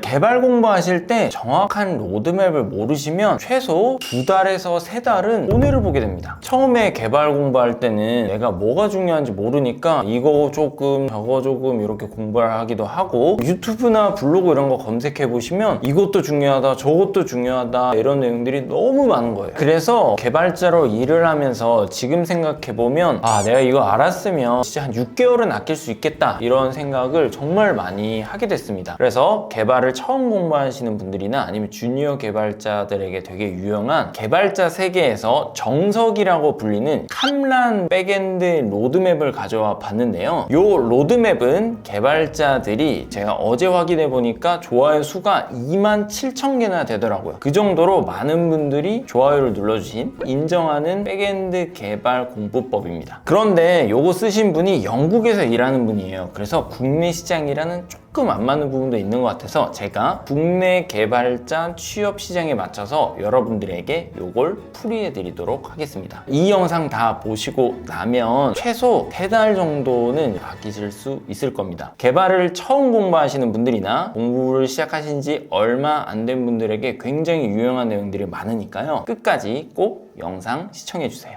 개발 공부하실 때 정확한 로드맵을 모르시면 최소 2달에서 3달은 손해를 보게 됩니다. 처음에 개발 공부할 때는 내가 뭐가 중요한지 모르니까 이거 조금 저거 조금 이렇게 공부를 하기도 하고, 유튜브나 블로그 이런 거 검색해 보시면 이것도 중요하다 저것도 중요하다 이런 내용들이 너무 많은 거예요. 그래서 개발자로 일을 하면서 지금 생각해 보면 내가 이거 알았으면 진짜 한 6개월은 아낄 수 있겠다 이런 생각을 정말 많이 하게 됐습니다. 그래서 개발을 처음 공부하시는 분들이나 아니면 주니어 개발자들에게 되게 유용한 개발자 세계에서 정석이라고 불리는 캄란 백엔드 로드맵을 가져와 봤는데요. 이 로드맵은 개발자들이 제가 어제 확인해 보니까 좋아요 수가 27,000개나 되더라고요. 그 정도로 많은 분들이 좋아요를 눌러주신 인정하는 백엔드 개발 공부법입니다. 그런데 요거 쓰신 분이 영국에서 일하는 분이에요. 그래서 국내 시장이라는 조금 안 맞는 부분도 있는 것 같아서 제가 국내 개발자 취업 시장에 맞춰서 여러분들에게 요걸 풀이해 드리도록 하겠습니다. 이 영상 다 보시고 나면 최소 3달 정도는 아끼실 수 있을 겁니다. 개발을 처음 공부하시는 분들이나 공부를 시작하신 지 얼마 안 된 분들에게 굉장히 유용한 내용들이 많으니까요. 끝까지 꼭 영상 시청해 주세요.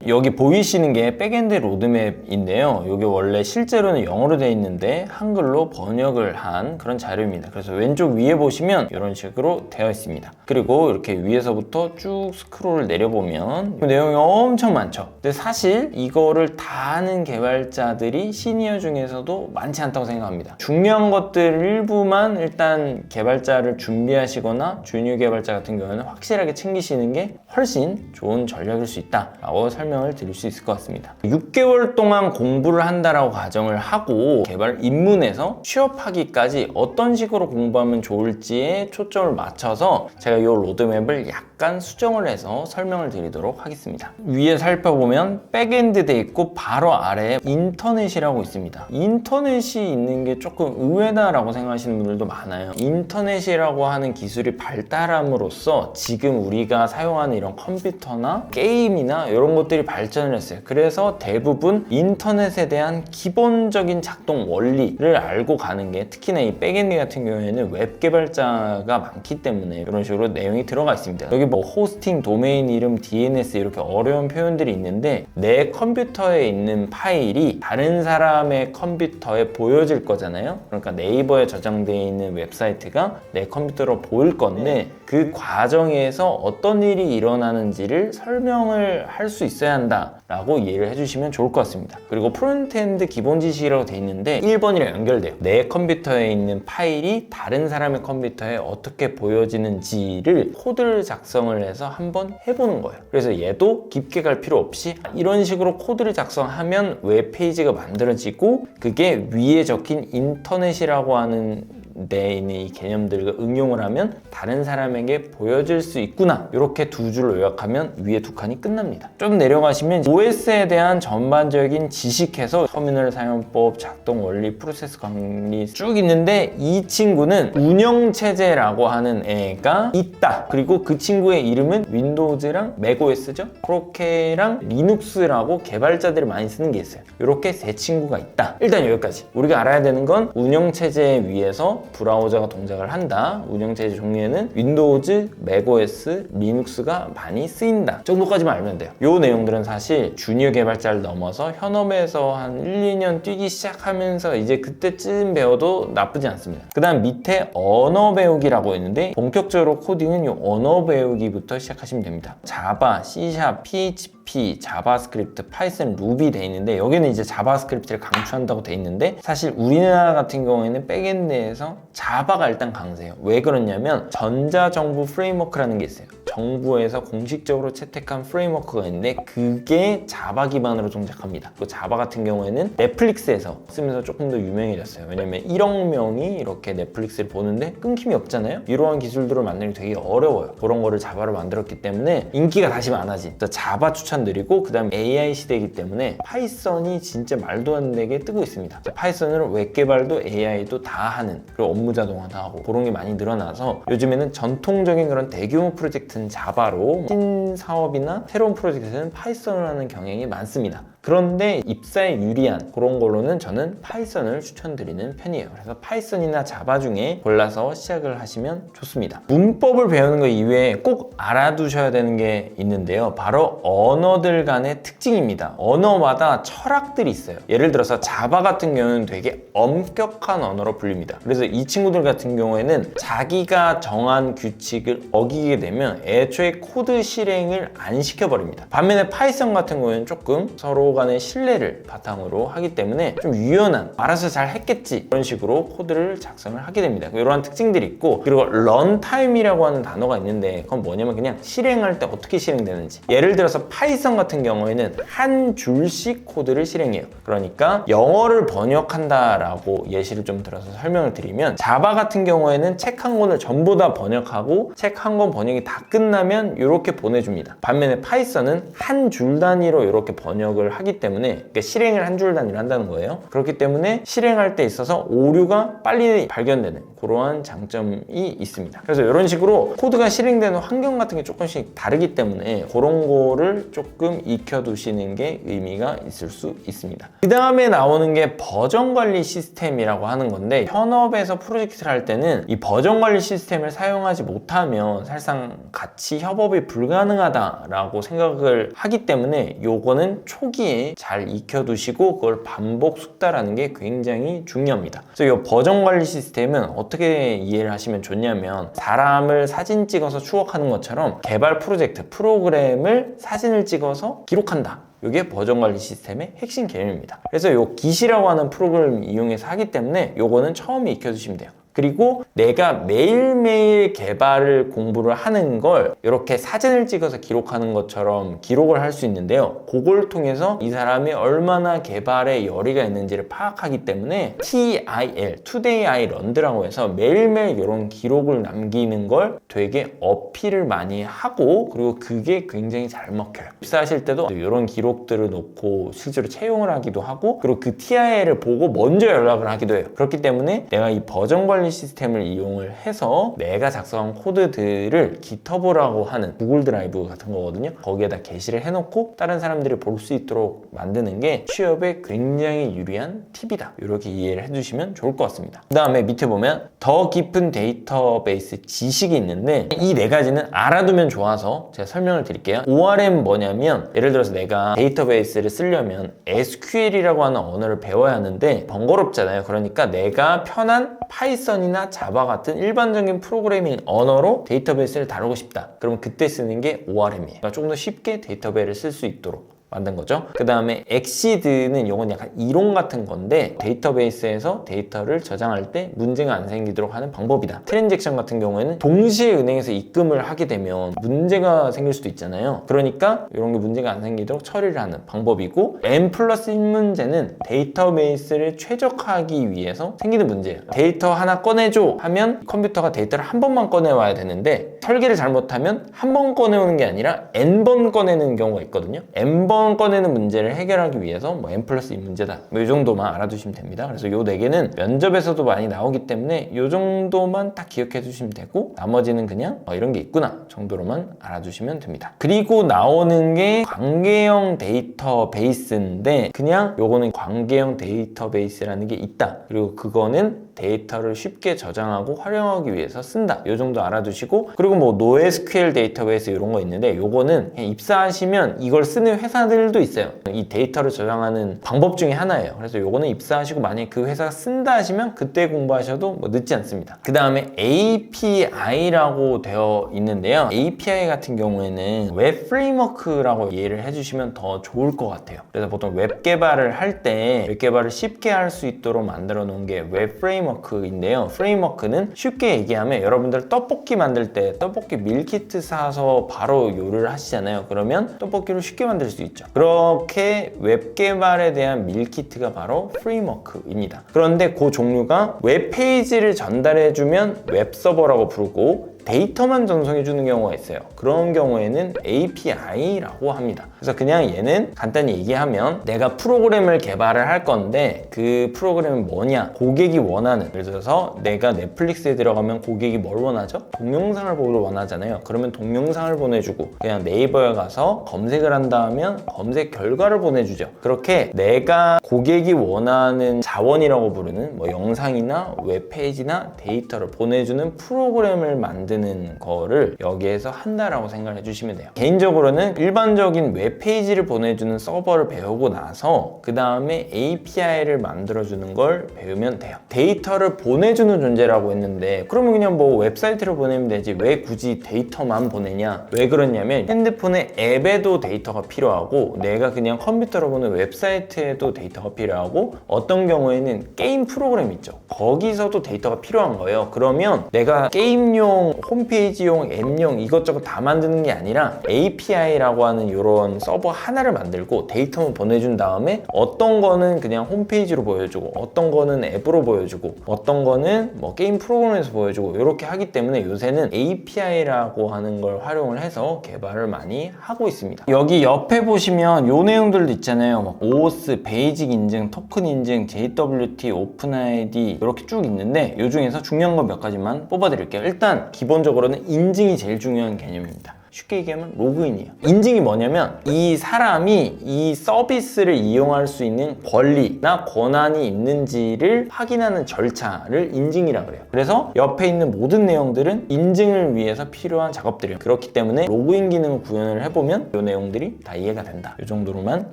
여기 보이시는 게 백엔드 로드맵인데요. 이게 원래 실제로는 영어로 되어 있는데 한글로 번역을 한 그런 자료입니다. 그래서 왼쪽 위에 보시면 이런 식으로 되어 있습니다. 그리고 이렇게 위에서부터 쭉 스크롤을 내려보면 내용이 엄청 많죠. 근데 사실 이거를 다 아는 개발자들이 시니어 중에서도 많지 않다고 생각합니다. 중요한 것들 일부만 일단 개발자를 준비하시거나 주니어 개발자 같은 경우는 확실하게 챙기시는 게 훨씬 좋은 전략일 수 있다라고 설명을 드릴 수 있을 것 같습니다. 6개월 동안 공부를 한다라고 가정을 하고 개발 입문에서 취업하기까지 어떤 식으로 공부하면 좋을지에 초점을 맞춰서 제가 이 로드맵을 약간 수정을 해서 설명을 드리도록 하겠습니다. 위에 살펴보면 백엔드 돼 있고 바로 아래에 인터넷이라고 있습니다. 인터넷이 있는 게 조금 의외다라고 생각하시는 분들도 많아요. 인터넷이라고 하는 기술이 발달함으로써 지금 우리가 사용하는 이런 컴퓨터나 게임이나 이런 것들이 발전을 했어요. 그래서 대부분 인터넷에 대한 기본적인 작동 원리를 알고 가는 게, 특히나 이 백엔드 같은 경우에는 웹 개발자가 많기 때문에 이런 식으로 내용이 들어가 있습니다. 여기 뭐 호스팅, 도메인 이름, DNS 이렇게 어려운 표현들이 있는데 내 컴퓨터에 있는 파일이 다른 사람의 컴퓨터에 보여질 거잖아요. 그러니까 네이버에 저장되어 있는 웹사이트가 내 컴퓨터로 보일 건데 그 과정에서 어떤 일이 일어나는지를 설명을 할 수 있어야 한다라고 이해를 해주시면 좋을 것 같습니다. 그리고 프론트엔드 기본 지식이라고 돼 있는데 1번이랑 연결돼요. 내 컴퓨터에 있는 파일이 다른 사람의 컴퓨터에 어떻게 보여지는지를 코드를 작성을 해서 한번 해보는 거예요. 그래서 얘도 깊게 갈 필요 없이 이런 식으로 코드를 작성하면 웹페이지가 만들어지고 그게 위에 적힌 인터넷이라고 하는 데 있는 이 개념들과 응용을 하면 다른 사람에게 보여질 수 있구나, 이렇게 두 줄로 요약하면 위에 두 칸이 끝납니다. 좀 내려가시면 OS에 대한 전반적인 지식해서 터미널 사용법, 작동 원리, 프로세스 관리 쭉 있는데 이 친구는 운영체제라고 하는 애가 있다. 그리고 그 친구의 이름은 윈도우즈랑 맥OS죠. 그렇게랑 리눅스라고 개발자들이 많이 쓰는 게 있어요. 이렇게 세 친구가 있다. 일단 여기까지. 우리가 알아야 되는 건 운영체제 위에서 브라우저가 동작을 한다. 운영체제 종류에는 윈도우즈, 맥OS, 리눅스가 많이 쓰인다 정도까지만 알면 돼요. 이 내용들은 사실 주니어 개발자를 넘어서 현업에서 한 1, 2년 뛰기 시작하면서 이제 그때쯤 배워도 나쁘지 않습니다. 그 다음 밑에 언어 배우기라고 있는데 본격적으로 코딩은 이 언어 배우기부터 시작하시면 됩니다. 자바, C#, PHP, 자바스크립트, 파이썬, 루비 돼 있는데 여기는 이제 자바스크립트를 강추한다고 돼 있는데 사실 우리나라 같은 경우에는 백엔드에서 자바가 일단 강세예요. 왜 그러냐면 전자정부 프레임워크라는 게 있어요. 정부에서 공식적으로 채택한 프레임워크가 있는데 그게 자바 기반으로 동작합니다. 그 자바 같은 경우에는 넷플릭스에서 쓰면서 조금 더 유명해졌어요. 왜냐면 1억 명이 이렇게 넷플릭스를 보는데 끊김이 없잖아요. 이러한 기술들을 만들기 되게 어려워요. 그런 거를 자바로 만들었기 때문에 인기가 다시 많아진. 자바 추천드리고, 그 다음에 AI 시대이기 때문에 파이썬이 진짜 말도 안 되게 뜨고 있습니다. 파이썬으로 웹 개발도 AI도 다 하는, 그리고 업무 자동화도 하고 그런 게 많이 늘어나서 요즘에는 전통적인 그런 대규모 프로젝트는 자바로, 신사업이나 새로운 프로젝트는 파이썬을 하는 경향이 많습니다. 그런데 입사에 유리한 그런 걸로는 저는 파이썬을 추천드리는 편이에요. 그래서 파이썬이나 자바 중에 골라서 시작을 하시면 좋습니다. 문법을 배우는 것 이외에 꼭 알아두셔야 되는 게 있는데요. 바로 언어들 간의 특징입니다. 언어마다 철학들이 있어요. 예를 들어서 자바 같은 경우는 되게 엄격한 언어로 불립니다. 그래서 이 친구들 같은 경우에는 자기가 정한 규칙을 어기게 되면 애초에 코드 실행을 안 시켜버립니다. 반면에 파이썬 같은 경우에는 조금 서로 간의 신뢰를 바탕으로 하기 때문에 좀 유연한, 알아서 잘 했겠지 그런 식으로 코드를 작성을 하게 됩니다. 이러한 특징들이 있고, 그리고 런타임이라고 하는 단어가 있는데 그건 뭐냐면 그냥 실행할 때 어떻게 실행되는지. 예를 들어서 파이썬 같은 경우에는 한 줄씩 코드를 실행해요. 그러니까 영어를 번역한다라고 예시를 좀 들어서 설명을 드리면, 자바 같은 경우에는 책 한 권을 전부 다 번역하고 책 한 권 번역이 다 끝나면 이렇게 보내줍니다. 반면에 파이썬은 한 줄 단위로 이렇게 번역을 하기 때문에, 그러니까 실행을 한 줄 단위로 한다는 거예요. 그렇기 때문에 실행할 때 있어서 오류가 빨리 발견되는 그러한 장점이 있습니다. 그래서 이런 식으로 코드가 실행되는 환경 같은 게 조금씩 다르기 때문에 그런 거를 조금 익혀두시는 게 의미가 있을 수 있습니다. 그 다음에 나오는 게 버전 관리 시스템이라고 하는 건데, 현업에서 프로젝트를 할 때는 이 버전 관리 시스템을 사용하지 못하면 사실상 같이 협업이 불가능하다라고 생각을 하기 때문에 요거는 초기에 잘 익혀두시고 그걸 반복 숙달하는 게 굉장히 중요합니다. 그래서 이 버전 관리 시스템은 어떻게 이해를 하시면 좋냐면, 사람을 사진 찍어서 추억하는 것처럼 개발 프로젝트, 프로그램을 사진을 찍어서 기록한다. 이게 버전 관리 시스템의 핵심 개념입니다. 그래서 요 깃이라고 하는 프로그램을 이용해서 하기 때문에 요거는 처음에 익혀두시면 돼요. 그리고 내가 매일매일 개발을 공부를 하는 걸 이렇게 사진을 찍어서 기록하는 것처럼 기록을 할 수 있는데요. 그걸 통해서 이 사람이 얼마나 개발에 열의가 있는지를 파악하기 때문에 TIL, Today I Learned라고 해서 매일매일 이런 기록을 남기는 걸 되게 어필을 많이 하고, 그리고 그게 굉장히 잘 먹혀요. 입사하실 때도 이런 기록들을 놓고 실제로 채용을 하기도 하고, 그리고 그 TIL을 보고 먼저 연락을 하기도 해요. 그렇기 때문에 내가 이 버전 관리 시스템을 이용을 해서 내가 작성한 코드들을 GitHub라고 하는 구글 드라이브 같은 거거든요. 거기에다 게시를 해놓고 다른 사람들이 볼 수 있도록 만드는 게 취업에 굉장히 유리한 팁이다. 이렇게 이해를 해주시면 좋을 것 같습니다. 그 다음에 밑에 보면 더 깊은 데이터베이스 지식이 있는데, 이 네 가지는 알아두면 좋아서 제가 설명을 드릴게요. ORM 뭐냐면, 예를 들어서 내가 데이터베이스를 쓰려면 SQL이라고 하는 언어를 배워야 하는데 번거롭잖아요. 그러니까 내가 편한 파이썬이나 자바 같은 일반적인 프로그래밍 언어로 데이터베이스를 다루고 싶다. 그러면 그때 쓰는 게 ORM이에요. 그러니까 조금 더 쉽게 데이터베이스를 쓸 수 있도록 만든 거죠. 그 다음에 엑시드는 이건 약간 이론 같은 건데, 데이터베이스에서 데이터를 저장할 때 문제가 안 생기도록 하는 방법이다. 트랜잭션 같은 경우에는 동시에 은행에서 입금을 하게 되면 문제가 생길 수도 있잖아요. 그러니까 이런 게 문제가 안 생기도록 처리를 하는 방법이고, N+1 문제는 데이터베이스를 최적화하기 위해서 생기는 문제예요. 데이터 하나 꺼내줘 하면 컴퓨터가 데이터를 한 번만 꺼내와야 되는데, 설계를 잘못하면 한 번 꺼내오는 게 아니라 N번 꺼내는 경우가 있거든요. N번 꺼내는 문제를 해결하기 위해서 뭐 N+2 문제다, 뭐 이 정도만 알아두시면 됩니다. 그래서 요 4개는 면접에서도 많이 나오기 때문에 요 정도만 딱 기억해 주시면 되고, 나머지는 그냥 이런 게 있구나 정도로만 알아두시면 됩니다. 그리고 나오는 게 관계형 데이터베이스인데, 그냥 요거는 관계형 데이터베이스라는 게 있다. 그리고 그거는 데이터를 쉽게 저장하고 활용하기 위해서 쓴다. 요 정도 알아두시고, 그리고 뭐 NoSQL 데이터베이스 이런 거 있는데, 요거는 그냥 입사하시면 이걸 쓰는 회사들도 있어요. 이 데이터를 저장하는 방법 중에 하나예요. 그래서 요거는 입사하시고 만약에 그 회사가 쓴다 하시면 그때 공부하셔도 뭐 늦지 않습니다. 그 다음에 API라고 되어 있는데요. API 같은 경우에는 웹 프레임워크라고 이해를 해주시면 더 좋을 것 같아요. 그래서 보통 웹 개발을 할 때 웹 개발을 쉽게 할 수 있도록 만들어 놓은 게 웹 프레임워크인데요. 프레임워크는 쉽게 얘기하면, 여러분들 떡볶이 만들 때 떡볶이 밀키트 사서 바로 요리를 하시잖아요. 그러면 떡볶이를 쉽게 만들 수 있죠. 그렇게 웹 개발에 대한 밀키트가 바로 프레임워크입니다. 그런데 그 종류가 웹페이지를 전달해주면 웹서버라고 부르고, 데이터만 전송해 주는 경우가 있어요. 그런 경우에는 API라고 합니다. 그래서 그냥 얘는 간단히 얘기하면 내가 프로그램을 개발을 할 건데 그 프로그램은 뭐냐, 고객이 원하는, 예를 들어서 내가 넷플릭스에 들어가면 고객이 뭘 원하죠? 동영상을 보기를 원하잖아요. 그러면 동영상을 보내주고, 그냥 네이버에 가서 검색을 한다 하면 검색 결과를 보내주죠. 그렇게 내가 고객이 원하는 자원이라고 부르는 뭐 영상이나 웹페이지나 데이터를 보내주는 프로그램을 만드는 거를 여기에서 한다라고 생각을 해주시면 돼요. 개인적으로는 일반적인 웹페이지를 보내주는 서버를 배우고 나서 그 다음에 API를 만들어주는 걸 배우면 돼요. 데이터를 보내주는 존재라고 했는데 그러면 그냥 뭐 웹사이트를 보내면 되지 왜 굳이 데이터만 보내냐? 왜 그러냐면 핸드폰의 앱에도 데이터가 필요하고 내가 그냥 컴퓨터로 보는 웹사이트에도 데이터가 필요하고 어떤 경우에는 게임 프로그램 있죠. 거기서도 데이터가 필요한 거예요. 그러면 내가 게임용, 홈페이지용, 앱용 이것저것 다 만드는 게 아니라 API라고 하는 이런 서버 하나를 만들고 데이터만 보내준 다음에 어떤 거는 그냥 홈페이지로 보여주고 어떤 거는 앱으로 보여주고 어떤 거는 뭐 게임 프로그램에서 보여주고 이렇게 하기 때문에 요새는 API라고 하는 걸 활용을 해서 개발을 많이 하고 있습니다. 여기 옆에 보시면 요 내용들도 있잖아요. 막 OAuth, 베이직 인증, 토큰 인증, JWT, 오픈아이디 이렇게 쭉 있는데 이 중에서 중요한 거 몇 가지만 뽑아드릴게요. 일단 기본적으로는 인증이 제일 중요한 개념입니다. 쉽게 얘기하면 로그인이에요. 인증이 뭐냐면 이 사람이 이 서비스를 이용할 수 있는 권리나 권한이 있는지를 확인하는 절차를 인증이라고 그래요. 그래서 옆에 있는 모든 내용들은 인증을 위해서 필요한 작업들이에요. 그렇기 때문에 로그인 기능을 구현을 해보면 이 내용들이 다 이해가 된다. 이 정도로만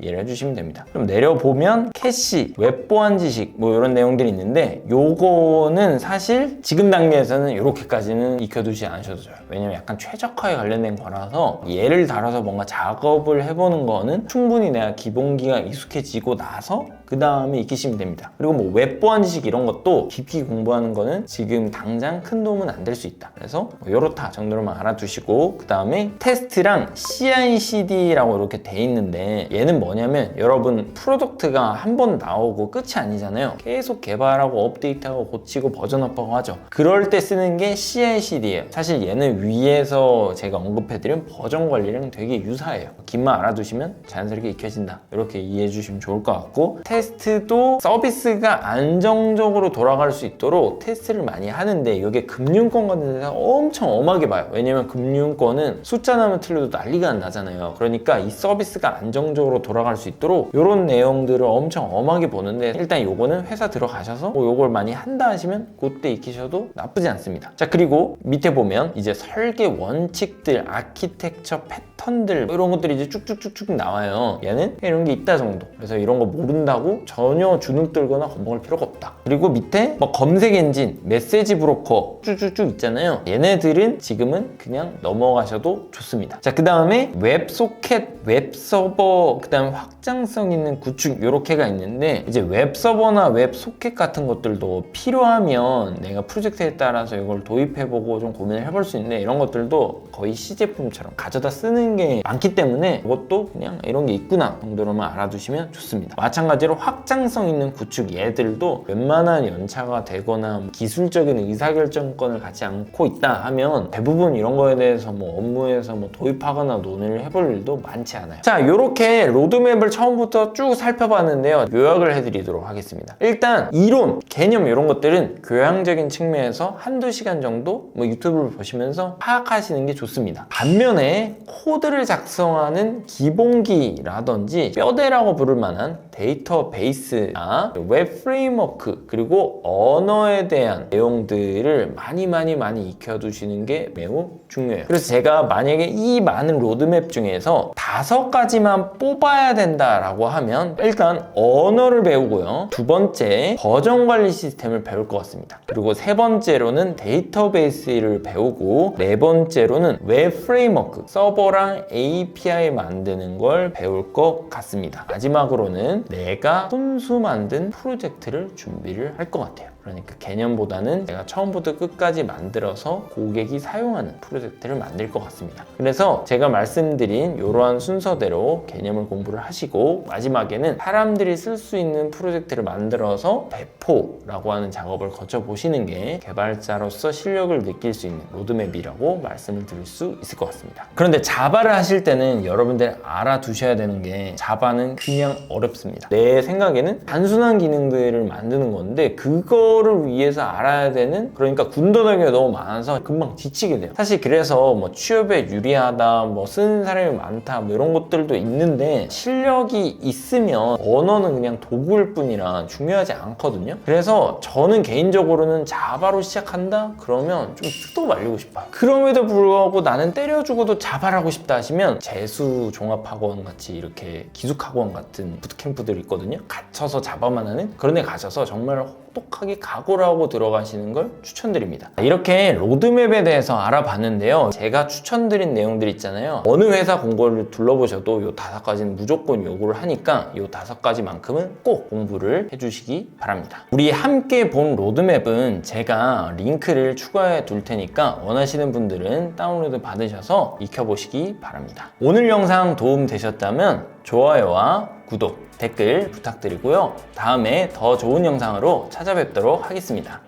이해를 해주시면 됩니다. 그럼 내려보면 캐시, 웹 보안 지식 뭐 이런 내용들이 있는데 요거는 사실 지금 단계에서는 이렇게까지는 익혀두지 않으셔도 좋아요. 왜냐면 약간 최적화에 관련된 거라서 얘를 다뤄서 뭔가 작업을 해보는 거는 충분히 내가 기본기가 익숙해지고 나서 그 다음에 익히시면 됩니다. 그리고 뭐 웹보안 지식 이런 것도 깊이 공부하는 거는 지금 당장 큰 도움은 안 될 수 있다. 그래서 뭐 요렇다 정도로만 알아두시고 그 다음에 테스트랑 CI/CD라고 이렇게 돼 있는데 얘는 뭐냐면 여러분 프로덕트가 한 번 나오고 끝이 아니잖아요. 계속 개발하고 업데이트하고 고치고 버전업하고 하죠. 그럴 때 쓰는 게 CI/CD예요. 사실 얘는 위에서 제가 언급해드린 버전 관리랑 되게 유사해요. 긴만 알아두시면 자연스럽게 익혀진다. 이렇게 이해해 주시면 좋을 것 같고 테스트도 서비스가 안정적으로 돌아갈 수 있도록 테스트를 많이 하는데 이게 금융권 같은 데서 엄청 엄하게 봐요. 왜냐면 금융권은 숫자 나면 틀려도 난리가 나잖아요. 그러니까 이 서비스가 안정적으로 돌아갈 수 있도록 이런 내용들을 엄청 엄하게 보는데 일단 요거는 회사 들어가셔서 뭐 요걸 많이 한다 하시면 그때 익히셔도 나쁘지 않습니다. 자, 그리고 밑에 보면 이제 설계 원칙들, 아키텍처 패턴들 이런 것들이 이제 쭉쭉쭉쭉 나와요. 얘는 이런 게 있다 정도. 그래서 이런 거 모른다고 전혀 주눅 들거나 겁먹을 필요가 없다. 그리고 밑에 뭐 검색 엔진, 메시지 브로커 쭉쭉쭉 있잖아요. 얘네들은 지금은 그냥 넘어가셔도 좋습니다. 자, 그 다음에 웹소켓, 웹서버, 그 다음에 확장성 있는 구축 이렇게가 있는데 이제 웹서버나 웹소켓 같은 것들도 필요하면 내가 프로젝트에 따라서 이걸 도입해보고 좀 고민을 해볼 수 있는데 이런 것들도 거의 시제품처럼 가져다 쓰는 게 많기 때문에 이것도 그냥 이런 게 있구나 정도로만 알아두시면 좋습니다. 마찬가지로 확장성 있는 구축 얘들도 웬만한 연차가 되거나 기술적인 의사결정권을 갖지 않고 있다 하면 대부분 이런 거에 대해서 뭐 업무에서 뭐 도입하거나 논의를 해볼 일도 많지 않아요. 자, 이렇게 로드맵을 처음부터 쭉 살펴봤는데요. 요약을 해드리도록 하겠습니다. 일단 이론, 개념 이런 것들은 교양적인 측면에서 한두 시간 정도 뭐 유튜브를 보시면서 파악하시는 게 좋습니다. 반면에 코드를 작성하는 기본기라든지 뼈대라고 부를 만한 데이터베이스나 웹 프레임워크 그리고 언어에 대한 내용들을 많이 익혀두시는 게 매우 중요해요. 그래서 제가 만약에 이 많은 로드맵 중에서 5가지만 뽑아야 된다라고 하면 일단 언어를 배우고요. 두 번째 버전 관리 시스템을 배울 것 같습니다. 그리고 세 번째로는 데이터베이스를 배우고 네 번째로는 웹 프레임워크 서버랑 API 만드는 걸 배울 것 같습니다. 마지막으로는 내가 손수 만든 프로젝트를 준비를 할 것 같아요. 그러니까 개념보다는 제가 처음부터 끝까지 만들어서 고객이 사용하는 프로젝트를 만들 것 같습니다. 그래서 제가 말씀드린 이러한 순서대로 개념을 공부를 하시고 마지막에는 사람들이 쓸 수 있는 프로젝트를 만들어서 배포라고 하는 작업을 거쳐보시는 게 개발자로서 실력을 느낄 수 있는 로드맵이라고 말씀을 드릴 수 있을 것 같습니다. 그런데 자바를 하실 때는 여러분들 알아두셔야 되는 게 자바는 그냥 어렵습니다. 내 생각에는 단순한 기능들을 만드는 건데 그거를 위해서 알아야 되는, 그러니까 군더더기가 너무 많아서 금방 지치게 돼요. 사실 그래서 뭐 취업에 유리하다, 뭐 쓰는 사람이 많다, 뭐 이런 것들도 있는데 실력이 있으면 언어는 그냥 도구일 뿐이라 중요하지 않거든요. 그래서 저는 개인적으로는 자바로 시작한다? 그러면 좀 뜯어 말리고 싶어요. 그럼에도 불구하고 나는 때려주고도 자바를 하고 싶다 하시면 재수 종합학원 같이 이렇게 기숙학원 같은 부트캠프들이 있거든요. 갇혀서 자바만 하는 그런 데 가셔서 정말 혹독하게 각오를 하고 들어가시는 걸 추천드립니다. 이렇게 로드맵에 대해서 알아봤는데요. 제가 추천드린 내용들 있잖아요. 어느 회사 공고를 둘러보셔도 이 5가지는 무조건 요구를 하니까 이 5가지만큼은 꼭 공부를 해주시기 바랍니다. 우리 함께 본 로드맵은 제가 링크를 추가해 둘 테니까 원하시는 분들은 다운로드 받으셔서 익혀보시기 바랍니다. 오늘 영상 도움 되셨다면 좋아요와 구독, 댓글 부탁드리고요. 다음에 더 좋은 영상으로 찾아뵙도록 하겠습니다.